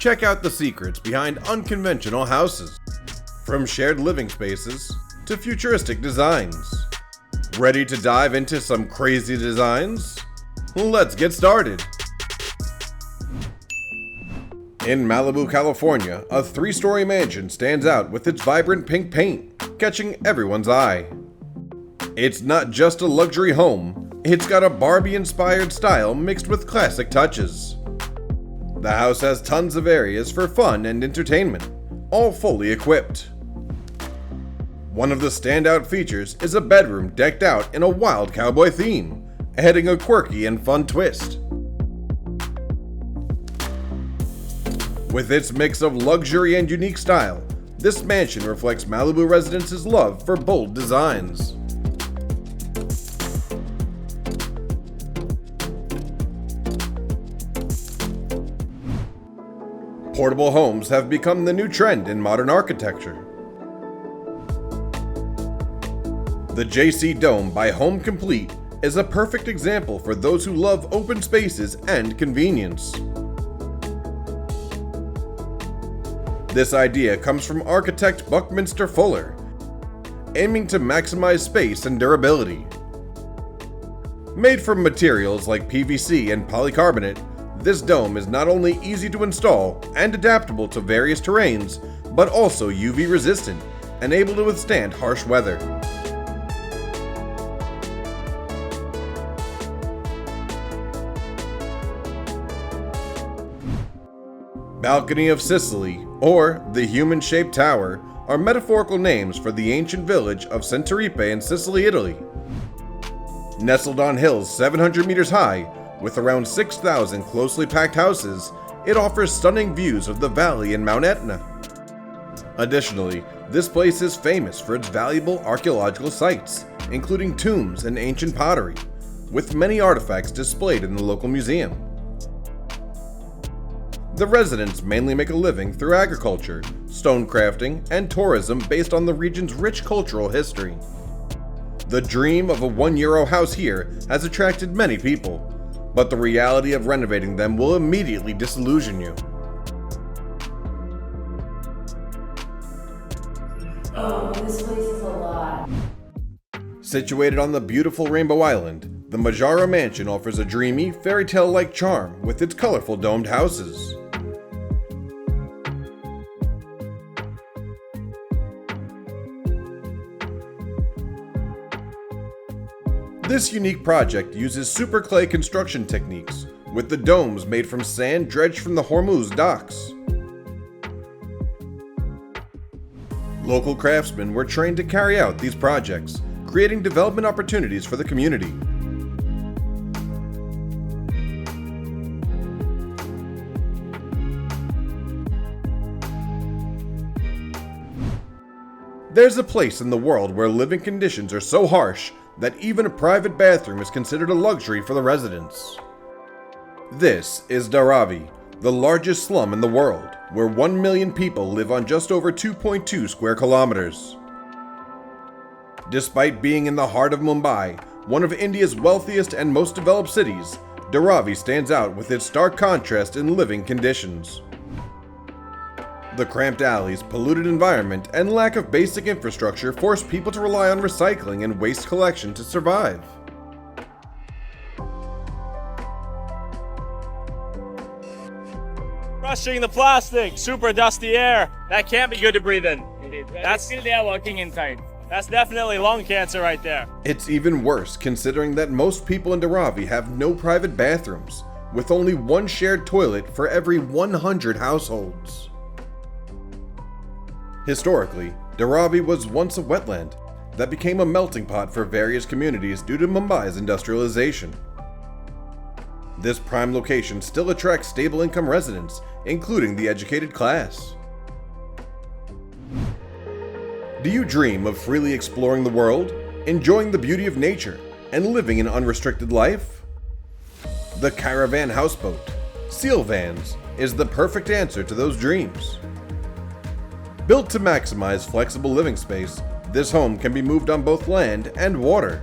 Check out the secrets behind unconventional houses, from shared living spaces to futuristic designs. Ready to dive into some crazy designs? Let's get started! In Malibu, California, a 3-story mansion stands out with its vibrant pink paint, catching everyone's eye. It's not just a luxury home, it's got a Barbie-inspired style mixed with classic touches. The house has tons of areas for fun and entertainment, all fully equipped. One of the standout features is a bedroom decked out in a wild cowboy theme, adding a quirky and fun twist. With its mix of luxury and unique style, this mansion reflects Malibu residents' love for bold designs. Portable homes have become the new trend in modern architecture. The JC Dome by Home Complete is a perfect example for those who love open spaces and convenience. This idea comes from architect Buckminster Fuller, aiming to maximize space and durability. Made from materials like PVC and polycarbonate, this dome is not only easy to install and adaptable to various terrains, but also UV resistant and able to withstand harsh weather. Balcony of Sicily, or the human-shaped tower, are metaphorical names for the ancient village of Centeripe in Sicily, Italy. Nestled on hills 700 meters high, with around 6,000 closely packed houses, it offers stunning views of the valley and Mount Etna. Additionally, this place is famous for its valuable archaeological sites, including tombs and ancient pottery, with many artifacts displayed in the local museum. The residents mainly make a living through agriculture, stone crafting, and tourism based on the region's rich cultural history. The dream of a €1 house here has attracted many people, but the reality of renovating them will immediately disillusion you. Oh, this place is a lot. Situated on the beautiful Rainbow Island, the Majara Mansion offers a dreamy, fairy tale-like charm with its colorful domed houses. This unique project uses super clay construction techniques, with the domes made from sand dredged from the Hormuz docks. Local craftsmen were trained to carry out these projects, creating development opportunities for the community. There's a place in the world where living conditions are so harsh that even a private bathroom is considered a luxury for the residents. This is Dharavi, the largest slum in the world, where 1 million people live on just over 2.2 square kilometers. Despite being in the heart of Mumbai, one of India's wealthiest and most developed cities, Dharavi stands out with its stark contrast in living conditions. The cramped alleys, polluted environment, and lack of basic infrastructure force people to rely on recycling and waste collection to survive. Crushing the plastic, super dusty air. That can't be good to breathe in. That's still they are working inside. That's definitely lung cancer right there. It's even worse considering that most people in Dharavi have no private bathrooms, with only one shared toilet for every 100 households. Historically, Dharavi was once a wetland that became a melting pot for various communities due to Mumbai's industrialization. This prime location still attracts stable income residents, including the educated class. Do you dream of freely exploring the world, enjoying the beauty of nature, and living an unrestricted life? The Caravan Houseboat, Seal Vans, is the perfect answer to those dreams. Built to maximize flexible living space, this home can be moved on both land and water.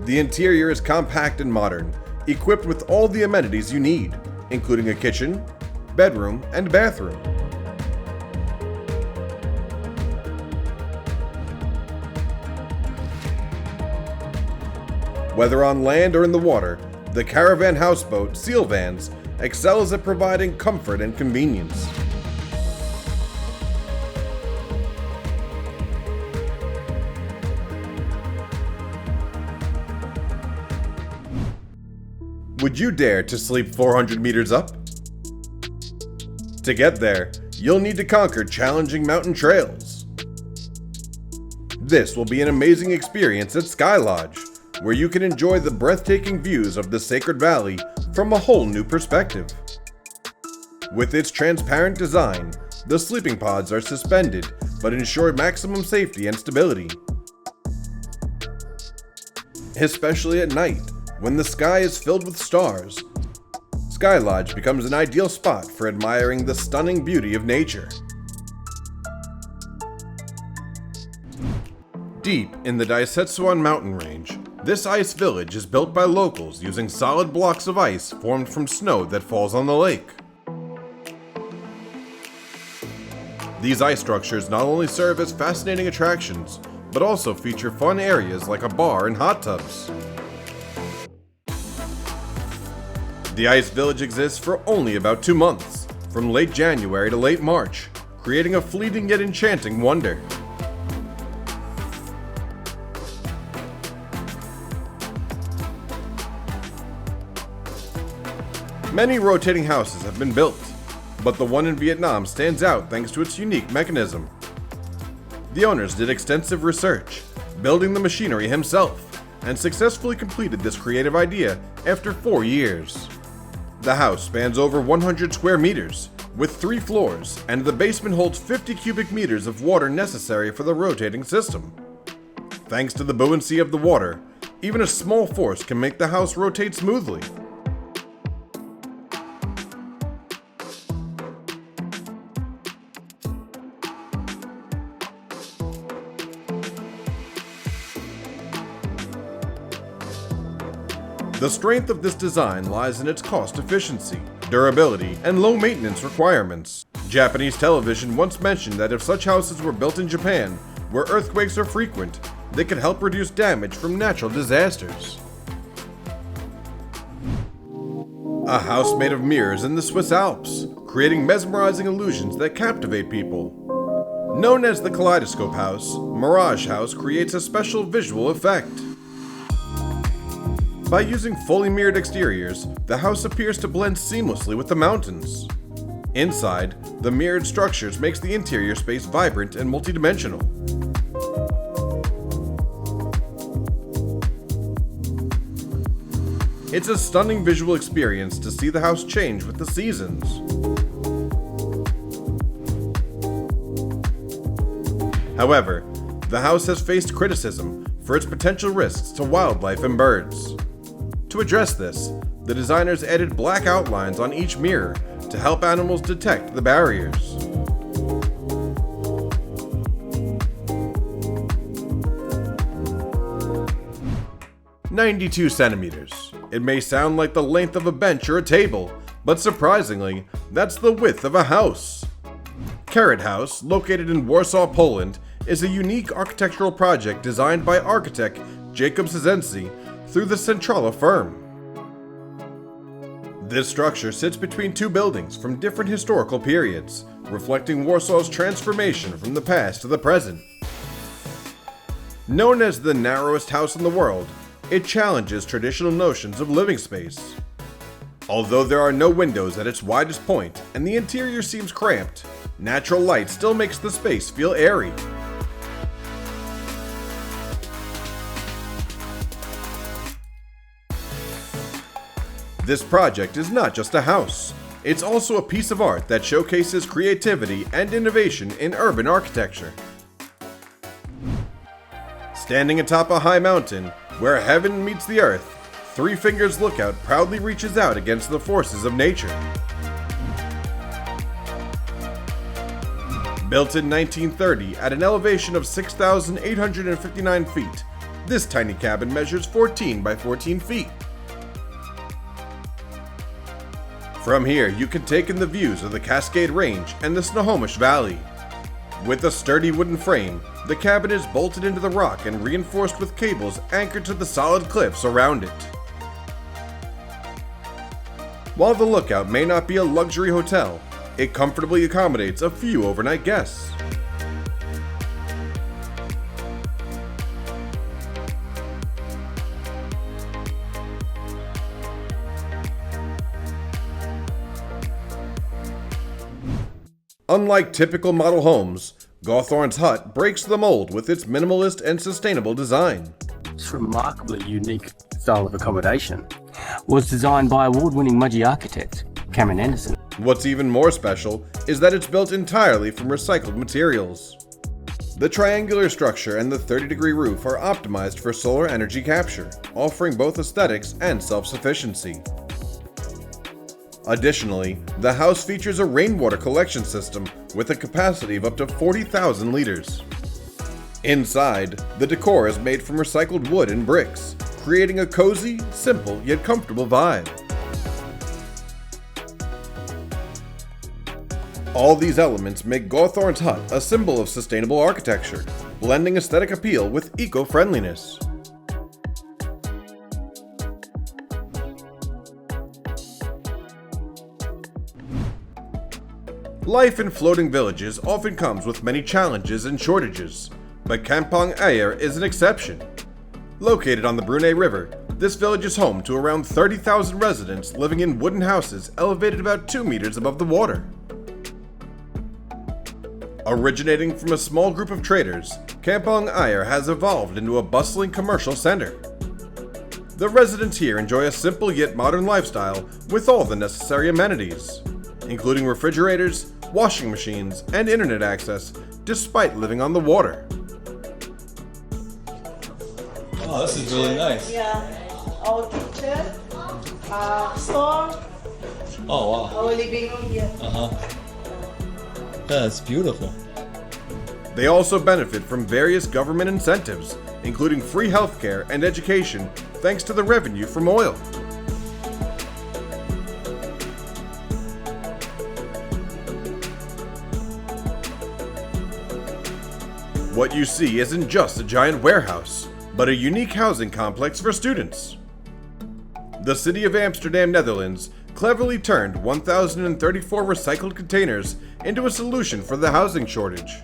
The interior is compact and modern, equipped with all the amenities you need, including a kitchen, bedroom, and bathroom. Whether on land or in the water, the caravan houseboat, Seal Vans, excels at providing comfort and convenience. Would you dare to sleep 400 meters up? To get there, you'll need to conquer challenging mountain trails. This will be an amazing experience at Sky Lodge, where you can enjoy the breathtaking views of the Sacred Valley from a whole new perspective. With its transparent design, the sleeping pods are suspended but ensure maximum safety and stability. Especially at night, when the sky is filled with stars, Sky Lodge becomes an ideal spot for admiring the stunning beauty of nature. Deep in the Daisetsuan mountain range, this ice village is built by locals using solid blocks of ice formed from snow that falls on the lake. These ice structures not only serve as fascinating attractions, but also feature fun areas like a bar and hot tubs. The ice village exists for only about 2 months, from late January to late March, creating a fleeting yet enchanting wonder. Many rotating houses have been built, but the one in Vietnam stands out thanks to its unique mechanism. The owners did extensive research, building the machinery himself, and successfully completed this creative idea after 4 years. The house spans over 100 square meters, with 3 floors, and the basement holds 50 cubic meters of water necessary for the rotating system. Thanks to the buoyancy of the water, even a small force can make the house rotate smoothly. The strength of this design lies in its cost efficiency, durability, and low maintenance requirements. Japanese television once mentioned that if such houses were built in Japan, where earthquakes are frequent, they could help reduce damage from natural disasters. A house made of mirrors in the Swiss Alps, creating mesmerizing illusions that captivate people. Known as the Kaleidoscope House, Mirage House creates a special visual effect. By using fully mirrored exteriors, the house appears to blend seamlessly with the mountains. Inside, the mirrored structures makes the interior space vibrant and multidimensional. It's a stunning visual experience to see the house change with the seasons. However, the house has faced criticism for its potential risks to wildlife and birds. To address this, the designers added black outlines on each mirror to help animals detect the barriers. "92 centimeters. It may sound like the length of a bench or a table, but surprisingly, that's the width of a house. Carrot House, located in Warsaw, Poland, is a unique architectural project designed by architect Jacob Szczęsny through the Centrala firm. This structure sits between 2 buildings from different historical periods, reflecting Warsaw's transformation from the past to the present. Known as the narrowest house in the world, it challenges traditional notions of living space. Although there are no windows at its widest point and the interior seems cramped, natural light still makes the space feel airy. This project is not just a house, it's also a piece of art that showcases creativity and innovation in urban architecture. Standing atop a high mountain, where heaven meets the earth, Three Fingers Lookout proudly reaches out against the forces of nature. Built in 1930 at an elevation of 6,859 feet, this tiny cabin measures 14 by 14 feet. From here, you can take in the views of the Cascade Range and the Snohomish Valley. With a sturdy wooden frame, the cabin is bolted into the rock and reinforced with cables anchored to the solid cliffs around it. While the Lookout may not be a luxury hotel, it comfortably accommodates a few overnight guests. Unlike typical model homes, Gawthorne's hut breaks the mold with its minimalist and sustainable design. This remarkably unique style of accommodation was designed by award-winning Mudgee architect Cameron Anderson. What's even more special is that it's built entirely from recycled materials. The triangular structure and the 30-degree roof are optimized for solar energy capture, offering both aesthetics and self-sufficiency. Additionally, the house features a rainwater collection system with a capacity of up to 40,000 liters. Inside, the decor is made from recycled wood and bricks, creating a cozy, simple, yet comfortable vibe. All these elements make Gawthorne's hut a symbol of sustainable architecture, blending aesthetic appeal with eco-friendliness. Life in floating villages often comes with many challenges and shortages, but Kampong Ayer is an exception. Located on the Brunei River, this village is home to around 30,000 residents living in wooden houses elevated about 2 meters above the water. Originating from a small group of traders, Kampong Ayer has evolved into a bustling commercial center. The residents here enjoy a simple yet modern lifestyle with all the necessary amenities, including refrigerators, washing machines, and internet access, despite living on the water. Oh, this is really nice. Yeah, our kitchen, store, Oh, wow. our living room here. That's beautiful. They also benefit from various government incentives, including free healthcare and education, thanks to the revenue from oil. What you see isn't just a giant warehouse, but a unique housing complex for students. The City of Amsterdam, Netherlands, cleverly turned 1,034 recycled containers into a solution for the housing shortage.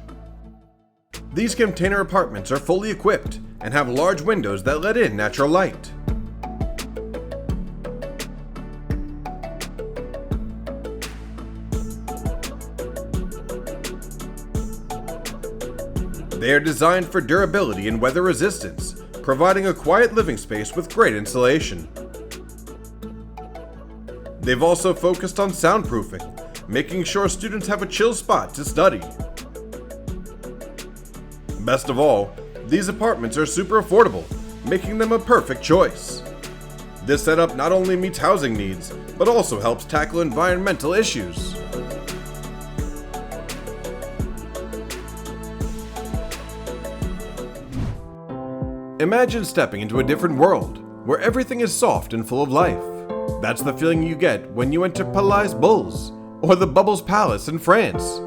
These container apartments are fully equipped and have large windows that let in natural light. They are designed for durability and weather resistance, providing a quiet living space with great insulation. They've also focused on soundproofing, making sure students have a chill spot to study. Best of all, these apartments are super affordable, making them a perfect choice. This setup not only meets housing needs, but also helps tackle environmental issues. Imagine stepping into a different world, where everything is soft and full of life. That's the feeling you get when you enter Palais Bulls, or the Bubbles Palace in France.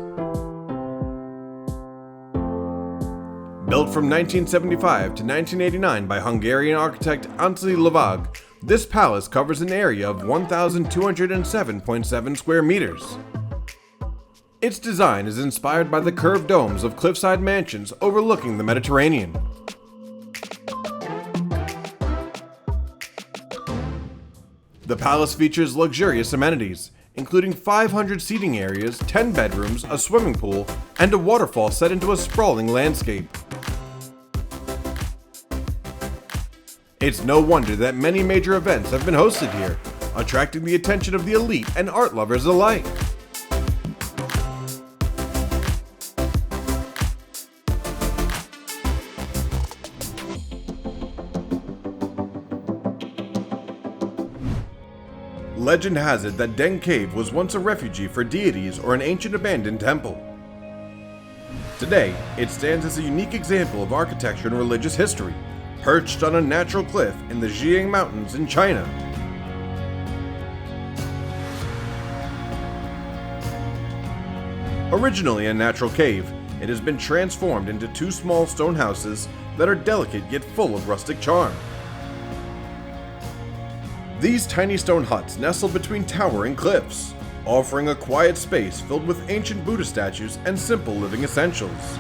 Built from 1975 to 1989 by Hungarian architect Antti Lavag, this palace covers an area of 1,207.7 square meters. Its design is inspired by the curved domes of cliffside mansions overlooking the Mediterranean. The palace features luxurious amenities, including 500 seating areas, 10 bedrooms, a swimming pool, and a waterfall set into a sprawling landscape. It's no wonder that many major events have been hosted here, attracting the attention of the elite and art lovers alike. Legend has it that Deng Cave was once a refugee for deities or an ancient abandoned temple. Today, it stands as a unique example of architecture and religious history, perched on a natural cliff in the Jiang Mountains in China. Originally a natural cave, it has been transformed into two small stone houses that are delicate yet full of rustic charm. These tiny stone huts nestle between towering cliffs, offering a quiet space filled with ancient Buddha statues and simple living essentials.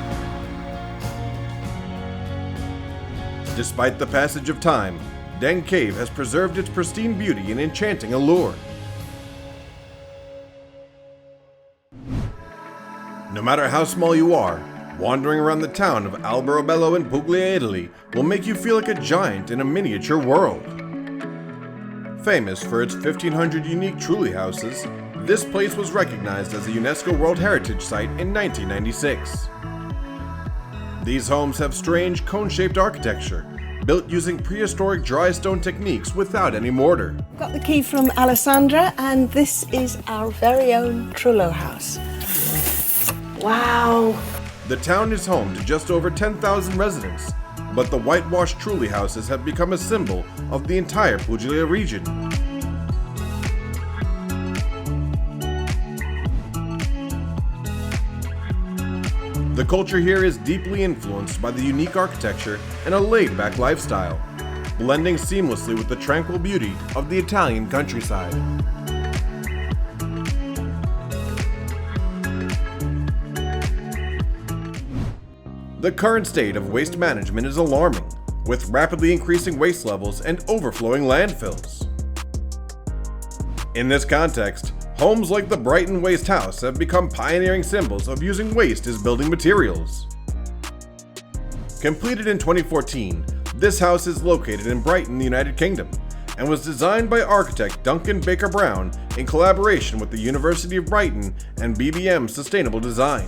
Despite the passage of time, Deng Cave has preserved its pristine beauty and enchanting allure. No matter how small you are, wandering around the town of Alberobello in Puglia, Italy will make you feel like a giant in a miniature world. Famous for its 1,500 unique Trulli houses, this place was recognized as a UNESCO World Heritage Site in 1996. These homes have strange cone-shaped architecture, built using prehistoric dry stone techniques without any mortar. Got the key from Alessandra, and this is our very own Trullo house. Wow. The town is home to just over 10,000 residents, but the whitewashed Trulli houses have become a symbol of the entire Puglia region. The culture here is deeply influenced by the unique architecture and a laid-back lifestyle, blending seamlessly with the tranquil beauty of the Italian countryside. The current state of waste management is alarming, with rapidly increasing waste levels and overflowing landfills. In this context, homes like the Brighton Waste House have become pioneering symbols of using waste as building materials. Completed in 2014, this house is located in Brighton, the United Kingdom, and was designed by architect Duncan Baker Brown in collaboration with the University of Brighton and BBM Sustainable Design.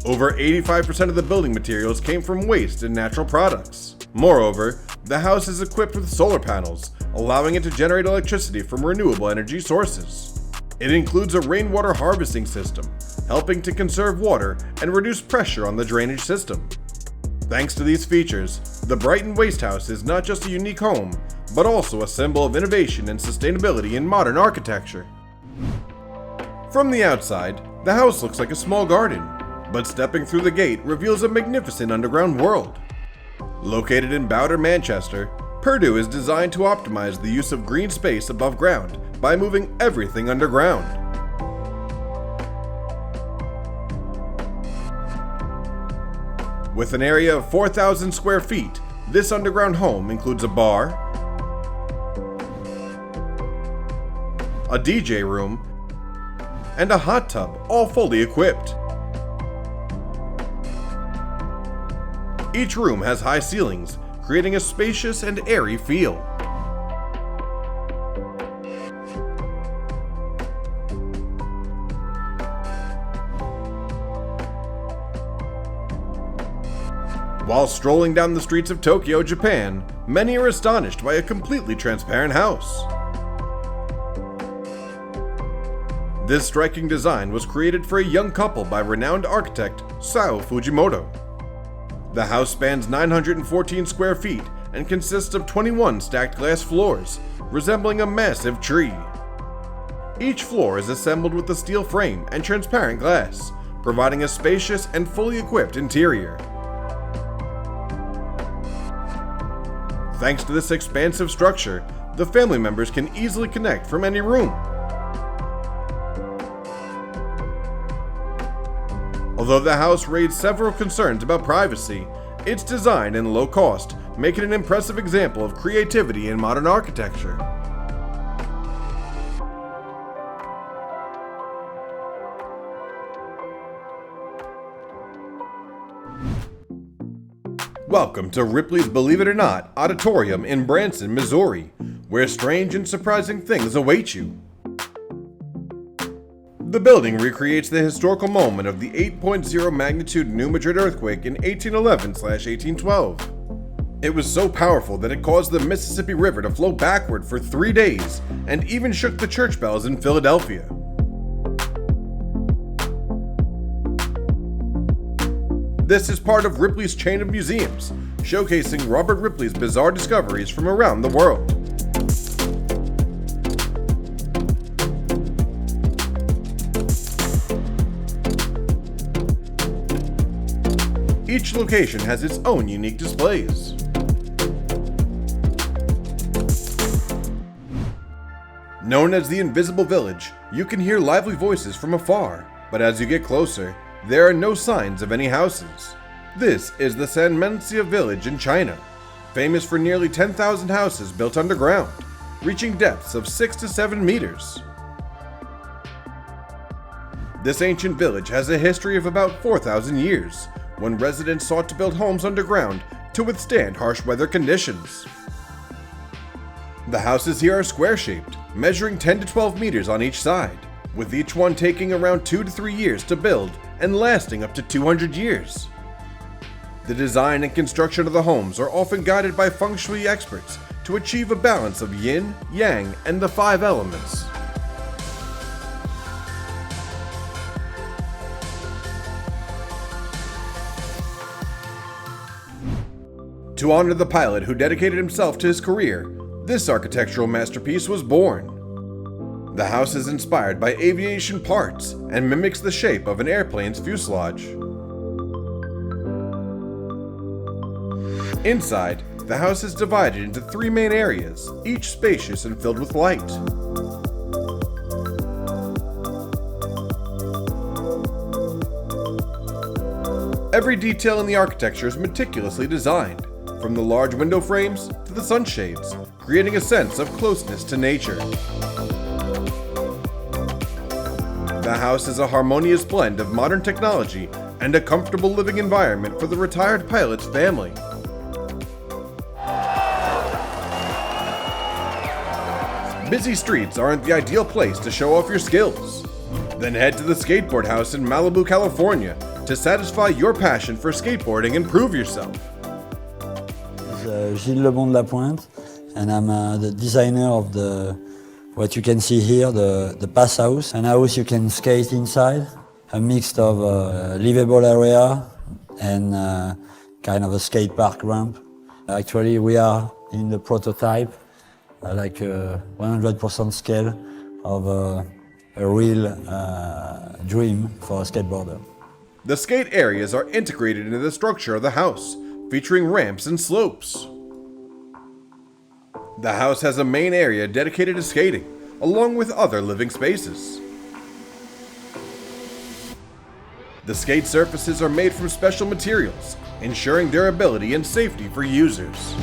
Over 85% of the building materials came from waste and natural products. Moreover, the house is equipped with solar panels, allowing it to generate electricity from renewable energy sources. It includes a rainwater harvesting system, helping to conserve water and reduce pressure on the drainage system. Thanks to these features, the Brighton Waste House is not just a unique home, but also a symbol of innovation and sustainability in modern architecture. From the outside, the house looks like a small garden, but stepping through the gate reveals a magnificent underground world. Located in Bowder, Manchester, Purdue is designed to optimize the use of green space above ground by moving everything underground. With an area of 4,000 square feet, this underground home includes a bar, a DJ room, and a hot tub, all fully equipped. Each room has high ceilings, creating a spacious and airy feel. While strolling down the streets of Tokyo, Japan, many are astonished by a completely transparent house. This striking design was created for a young couple by renowned architect Sao Fujimoto. The house spans 914 square feet and consists of 21 stacked glass floors, resembling a massive tree. Each floor is assembled with a steel frame and transparent glass, providing a spacious and fully equipped interior. Thanks to this expansive structure, the family members can easily connect from any room. Although the house raised several concerns about privacy, its design and low cost make it an impressive example of creativity in modern architecture. Welcome to Ripley's Believe It or Not Auditorium in Branson, Missouri, where strange and surprising things await you. The building recreates the historical moment of the 8.0 magnitude New Madrid earthquake in 1811/1812. It was so powerful that it caused the Mississippi River to flow backward for 3 days and even shook the church bells in Philadelphia. This is part of Ripley's chain of museums, showcasing Robert Ripley's bizarre discoveries from around the world. Each location has its own unique displays. Known as the Invisible Village, you can hear lively voices from afar, but as you get closer, there are no signs of any houses. This is the Sanmenxia village in China, famous for nearly 10,000 houses built underground, reaching depths of 6 to 7 meters. This ancient village has a history of about 4,000 years, when residents sought to build homes underground to withstand harsh weather conditions. The houses here are square-shaped, measuring 10 to 12 meters on each side, with each one taking around 2 to 3 years to build and lasting up to 200 years. The design and construction of the homes are often guided by feng shui experts to achieve a balance of yin, yang, and the 5 elements. To honor the pilot who dedicated himself to his career, this architectural masterpiece was born. The house is inspired by aviation parts and mimics the shape of an airplane's fuselage. Inside, the house is divided into 3 main areas, each spacious and filled with light. Every detail in the architecture is meticulously designed, from the large window frames to the sunshades, creating a sense of closeness to nature. The house is a harmonious blend of modern technology and a comfortable living environment for the retired pilot's family. Busy streets aren't the ideal place to show off your skills. Then head to the skateboard house in Malibu, California to satisfy your passion for skateboarding and prove yourself. Gilles Lebon de la Pointe, and I'm the designer of what you can see here, the Pass House. An house you can skate inside, a mix of livable area and kind of a skate park ramp. Actually, we are in the prototype, like a 100% scale of a real dream for a skateboarder. The skate areas are integrated into the structure of the house, featuring ramps and slopes. The house has a main area dedicated to skating, along with other living spaces. The skate surfaces are made from special materials, ensuring durability and safety for users.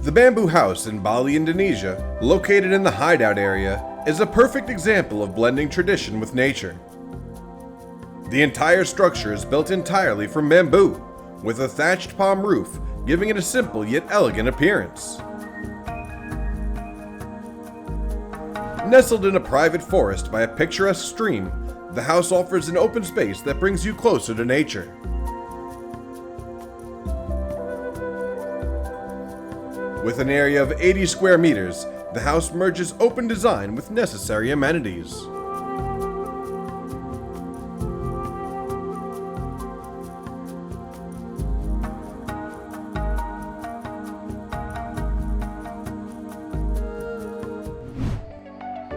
The Bamboo House in Bali, Indonesia, located in the hideout area, is a perfect example of blending tradition with nature. The entire structure is built entirely from bamboo, with a thatched palm roof, giving it a simple yet elegant appearance. Nestled in a private forest by a picturesque stream, the house offers an open space that brings you closer to nature. With an area of 80 square meters, the house merges open design with necessary amenities.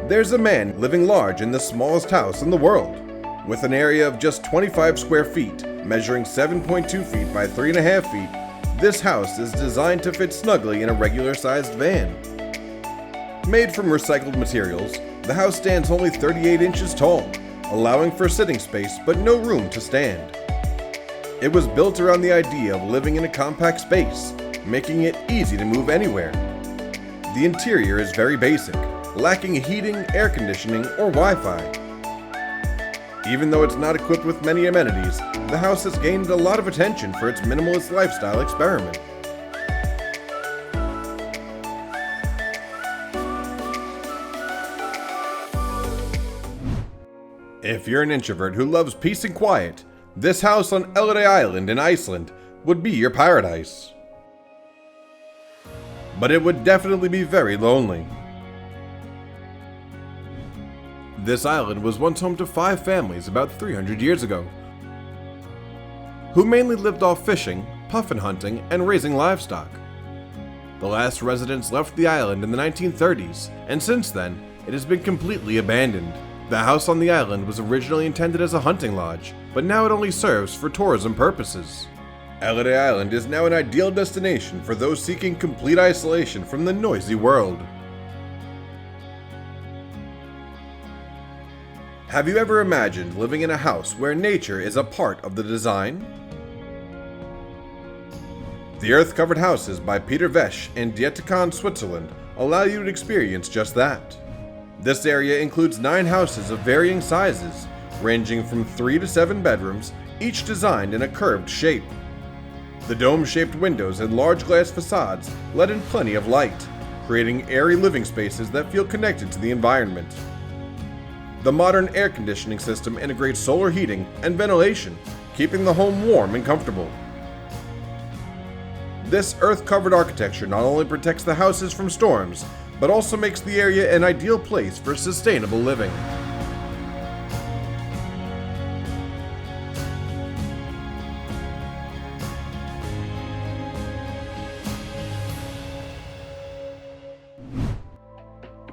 There's a man living large in the smallest house in the world. With an area of just 25 square feet, measuring 7.2 feet by 3.5 feet, this house is designed to fit snugly in a regular-sized van. Made from recycled materials, the house stands only 38 inches tall, allowing for sitting space but no room to stand. It was built around the idea of living in a compact space, making it easy to move anywhere. The interior is very basic, lacking heating, air conditioning, or Wi-Fi. Even though it's not equipped with many amenities, the house has gained a lot of attention for its minimalist lifestyle experiment. If you're an introvert who loves peace and quiet, this house on Ellerey Island in Iceland would be your paradise. But it would definitely be very lonely. This island was once home to 5 families about 300 years ago, who mainly lived off fishing, puffin hunting, and raising livestock. The last residents left the island in the 1930s, and since then, it has been completely abandoned, The house on the island was originally intended as a hunting lodge, but now it only serves for tourism purposes. Elliday Island is now an ideal destination for those seeking complete isolation from the noisy world. Have you ever imagined living in a house where nature is a part of the design? The earth-covered houses by Peter Vesch in Dietikon, Switzerland allow you to experience just that. This area includes 9 houses of varying sizes, ranging from 3 to 7 bedrooms, each designed in a curved shape. The dome-shaped windows and large glass facades let in plenty of light, creating airy living spaces that feel connected to the environment. The modern air conditioning system integrates solar heating and ventilation, keeping the home warm and comfortable. This earth-covered architecture not only protects the houses from storms, but also makes the area an ideal place for sustainable living.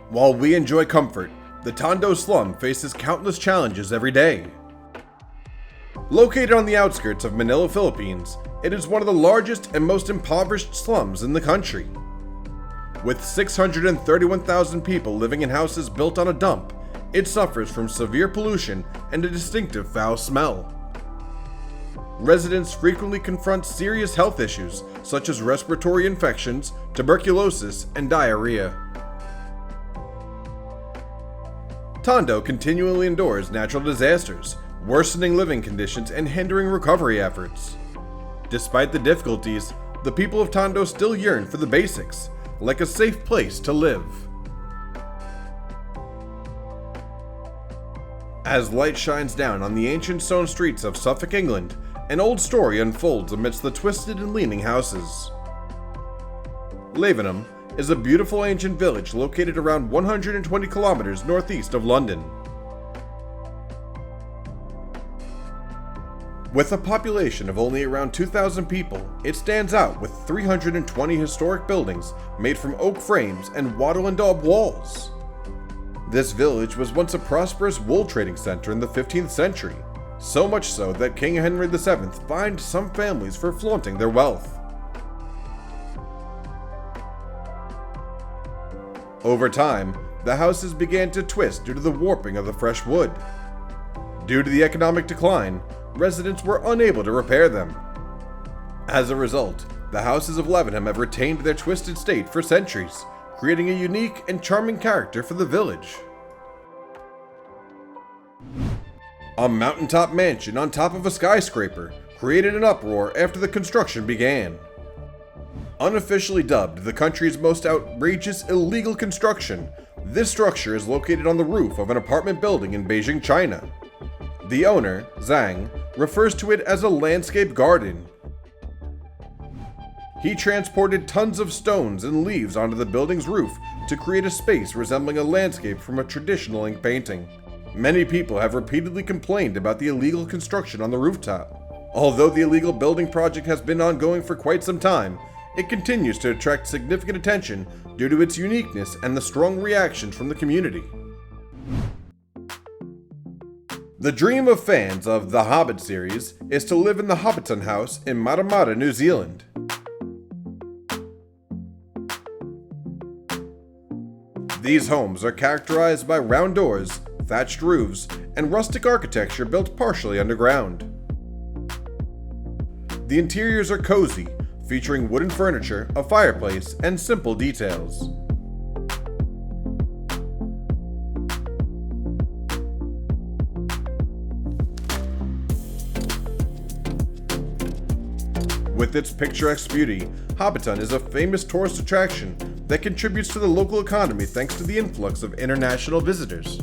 While we enjoy comfort, the Tondo slum faces countless challenges every day. Located on the outskirts of Manila, Philippines, it is one of the largest and most impoverished slums in the country. With 631,000 people living in houses built on a dump, it suffers from severe pollution and a distinctive foul smell. Residents frequently confront serious health issues such as respiratory infections, tuberculosis, and diarrhea. Tondo continually endures natural disasters, worsening living conditions and hindering recovery efforts. Despite the difficulties, the people of Tondo still yearn for the basics, like a safe place to live. As light shines down on the ancient stone streets of Suffolk, England, an old story unfolds amidst the twisted and leaning houses. Lavenham is a beautiful ancient village located around 120 kilometers northeast of London. With a population of only around 2,000 people, it stands out with 320 historic buildings made from oak frames and wattle and daub walls. This village was once a prosperous wool trading center in the 15th century, so much so that King Henry VII fined some families for flaunting their wealth. Over time, the houses began to twist due to the warping of the fresh wood. Due to the economic decline, residents were unable to repair them. As a result, the houses of Lavenham have retained their twisted state for centuries, creating a unique and charming character for the village. A mountaintop mansion on top of a skyscraper created an uproar after the construction began. Unofficially dubbed the country's most outrageous illegal construction, this structure is located on the roof of an apartment building in Beijing, China. The owner, Zhang, refers to it as a landscape garden. He transported tons of stones and leaves onto the building's roof to create a space resembling a landscape from a traditional ink painting. Many people have repeatedly complained about the illegal construction on the rooftop. Although the illegal building project has been ongoing for quite some time, it continues to attract significant attention due to its uniqueness and the strong reactions from the community. The dream of fans of the Hobbit series is to live in the Hobbiton House in Matamata, New Zealand. These homes are characterized by round doors, thatched roofs, and rustic architecture built partially underground. The interiors are cozy, featuring wooden furniture, a fireplace, and simple details. With its picturesque beauty, Hobbiton is a famous tourist attraction that contributes to the local economy thanks to the influx of international visitors.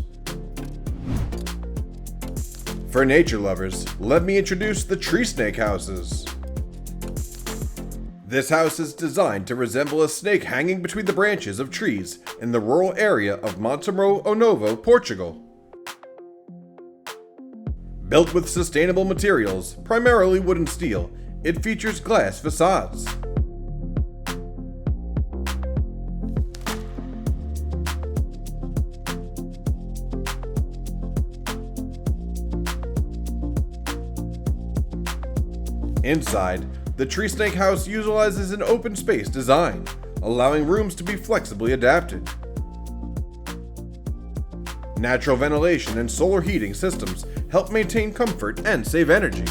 For nature lovers, let me introduce the tree snake houses. This house is designed to resemble a snake hanging between the branches of trees in the rural area of Montemor o Novo, Portugal. Built with sustainable materials, primarily wood and steel, it features glass facades. Inside, the Tree Snake House utilizes an open space design, allowing rooms to be flexibly adapted. Natural ventilation and solar heating systems help maintain comfort and save energy.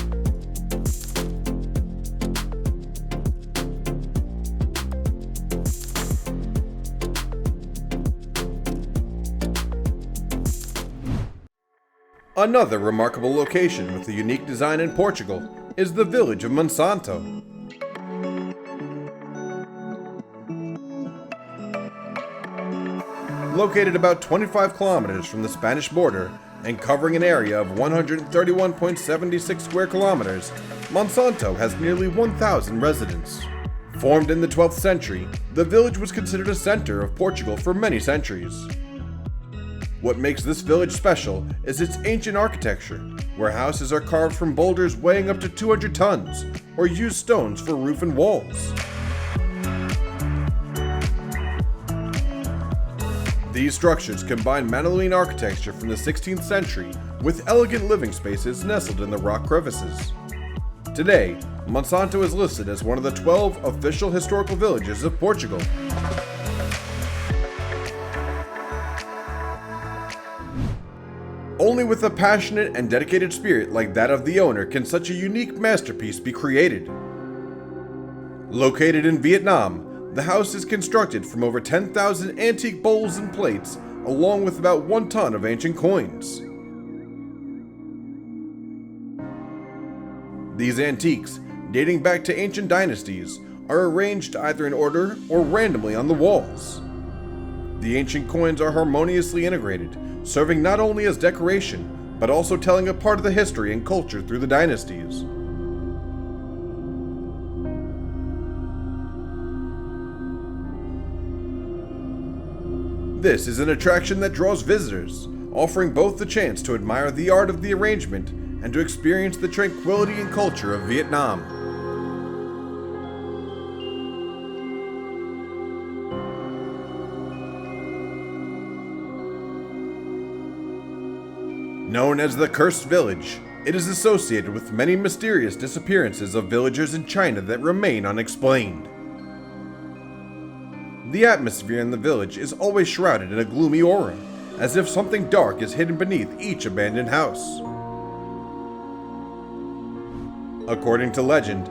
Another remarkable location with a unique design in Portugal is the village of Monsanto. Located about 25 kilometers from the Spanish border and covering an area of 131.76 square kilometers, Monsanto has nearly 1,000 residents. Formed in the 12th century, the village was considered a center of Portugal for many centuries. What makes this village special is its ancient architecture, where houses are carved from boulders weighing up to 200 tons, or use stones for roof and walls. These structures combine Manolean architecture from the 16th century with elegant living spaces nestled in the rock crevices. Today, Monsanto is listed as one of the 12 official historical villages of Portugal. Only with a passionate and dedicated spirit like that of the owner can such a unique masterpiece be created. Located in Vietnam, the house is constructed from over 10,000 antique bowls and plates, along with about 1 ton of ancient coins. These antiques, dating back to ancient dynasties, are arranged either in order or randomly on the walls. The ancient coins are harmoniously integrated, serving not only as decoration, but also telling a part of the history and culture through the dynasties. This is an attraction that draws visitors, offering both the chance to admire the art of the arrangement and to experience the tranquility and culture of Vietnam. Known as the Cursed Village, it is associated with many mysterious disappearances of villagers in China that remain unexplained. The atmosphere in the village is always shrouded in a gloomy aura, as if something dark is hidden beneath each abandoned house. According to legend,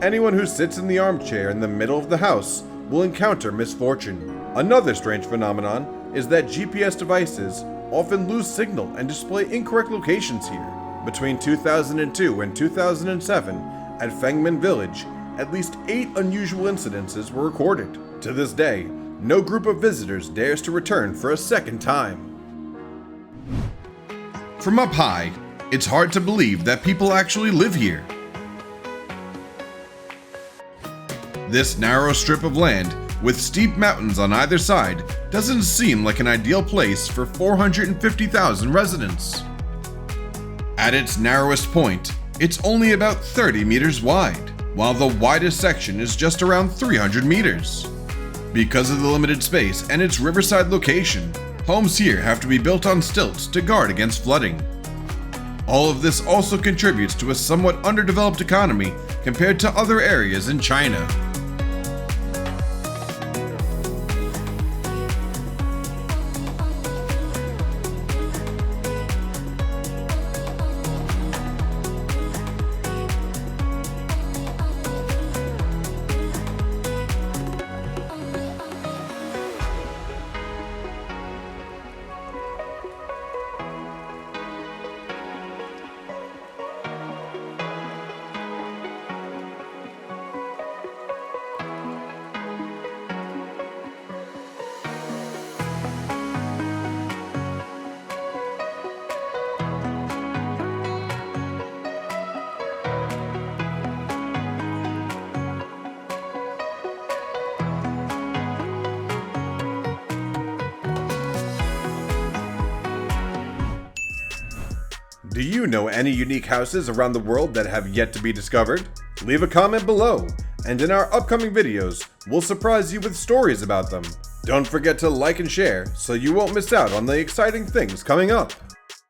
anyone who sits in the armchair in the middle of the house will encounter misfortune. Another strange phenomenon is that GPS devices often lose signal and display incorrect locations here. Between 2002 and 2007, at Fengmen Village, at least 8 unusual incidences were recorded. To this day, no group of visitors dares to return for a second time. From up high, it's hard to believe that people actually live here. This narrow strip of land, with steep mountains on either side, doesn't seem like an ideal place for 450,000 residents. At its narrowest point, it's only about 30 meters wide, while the widest section is just around 300 meters. Because of the limited space and its riverside location, homes here have to be built on stilts to guard against flooding. All of this also contributes to a somewhat underdeveloped economy compared to other areas in China. Do you know any unique houses around the world that have yet to be discovered? Leave a comment below, and in our upcoming videos, we'll surprise you with stories about them. Don't forget to like and share so you won't miss out on the exciting things coming up.